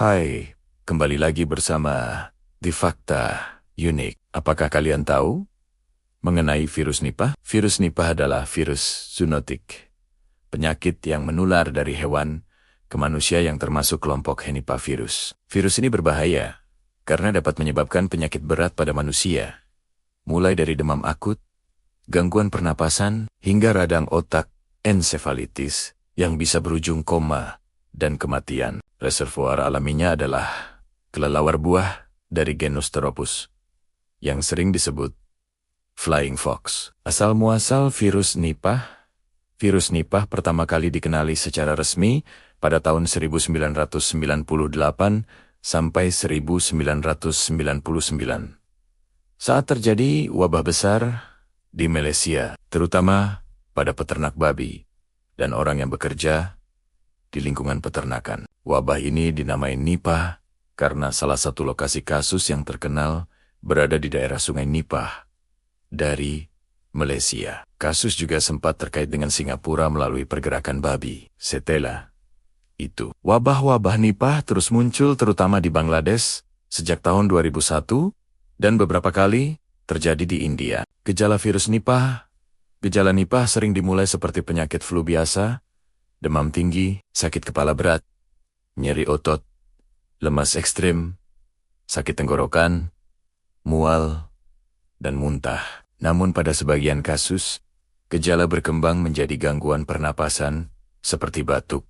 Hai, kembali lagi bersama di Fakta Unik. Apakah kalian tahu mengenai virus Nipah? Virus Nipah adalah virus zoonotik, penyakit yang menular dari hewan ke manusia yang termasuk kelompok Henipavirus. Virus ini berbahaya karena dapat menyebabkan penyakit berat pada manusia, mulai dari demam akut, gangguan pernapasan, hingga radang otak, ensefalitis, yang bisa berujung koma dan kematian. Reservoir alaminya adalah kelelawar buah dari genus Theropus, yang sering disebut flying fox. Asal-muasal virus Nipah. Virus Nipah pertama kali dikenali secara resmi pada tahun 1998 sampai 1999. Saat terjadi wabah besar di Malaysia, terutama pada peternak babi dan orang yang bekerja di lingkungan peternakan. Wabah ini dinamai Nipah karena salah satu lokasi kasus yang terkenal berada di daerah Sungai Nipah dari Malaysia. Kasus juga sempat terkait dengan Singapura melalui pergerakan babi. Setelah itu, wabah-wabah Nipah terus muncul terutama di Bangladesh sejak tahun 2001 dan beberapa kali terjadi di India. Gejala Nipah sering dimulai seperti penyakit flu biasa, demam tinggi, sakit kepala berat, nyeri otot, lemas ekstrim, sakit tenggorokan, mual, dan muntah. Namun pada sebagian kasus, gejala berkembang menjadi gangguan pernapasan seperti batuk,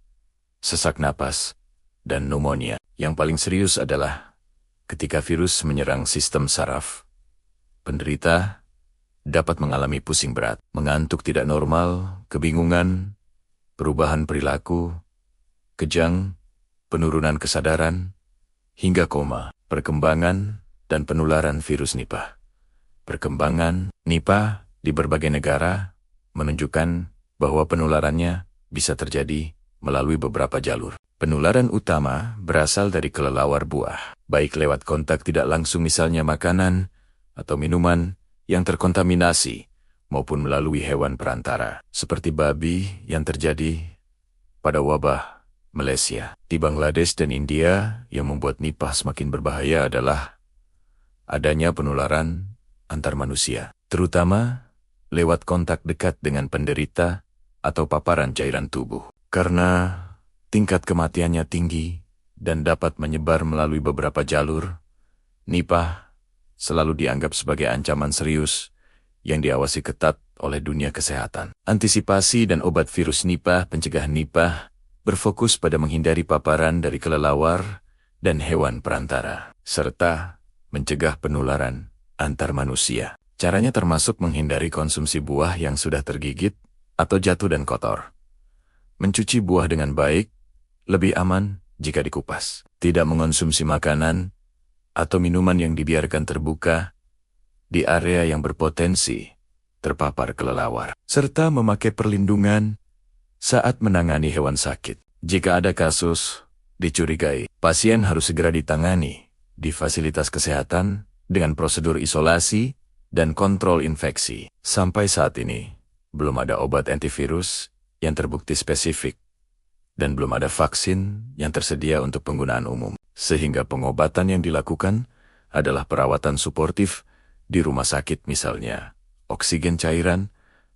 sesak napas, dan pneumonia. Yang paling serius adalah ketika virus menyerang sistem saraf. Penderita dapat mengalami pusing berat, mengantuk tidak normal, kebingungan, perubahan perilaku, kejang, penurunan kesadaran, hingga koma. Perkembangan dan penularan virus Nipah. Perkembangan Nipah di berbagai negara menunjukkan bahwa penularannya bisa terjadi melalui beberapa jalur. Penularan utama berasal dari kelelawar buah, baik lewat kontak tidak langsung misalnya makanan atau minuman yang terkontaminasi, maupun melalui hewan perantara, seperti babi yang terjadi pada wabah Malaysia. Di Bangladesh dan India, yang membuat Nipah semakin berbahaya adalah adanya penularan antar manusia, terutama lewat kontak dekat dengan penderita atau paparan cairan tubuh. Karena tingkat kematiannya tinggi dan dapat menyebar melalui beberapa jalur, Nipah selalu dianggap sebagai ancaman serius yang diawasi ketat oleh dunia kesehatan. Antisipasi dan obat virus Nipah, pencegah Nipah, berfokus pada menghindari paparan dari kelelawar dan hewan perantara, serta mencegah penularan antar manusia. Caranya termasuk menghindari konsumsi buah yang sudah tergigit atau jatuh dan kotor. Mencuci buah dengan baik, lebih aman jika dikupas. Tidak mengonsumsi makanan atau minuman yang dibiarkan terbuka di area yang berpotensi terpapar kelelawar, serta memakai perlindungan saat menangani hewan sakit. Jika ada kasus dicurigai, pasien harus segera ditangani di fasilitas kesehatan dengan prosedur isolasi dan kontrol infeksi. Sampai saat ini, belum ada obat antivirus yang terbukti spesifik dan belum ada vaksin yang tersedia untuk penggunaan umum, sehingga pengobatan yang dilakukan adalah perawatan suportif di rumah sakit misalnya, oksigen cairan,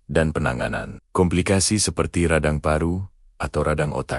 dan penanganan komplikasi seperti radang paru atau radang otak.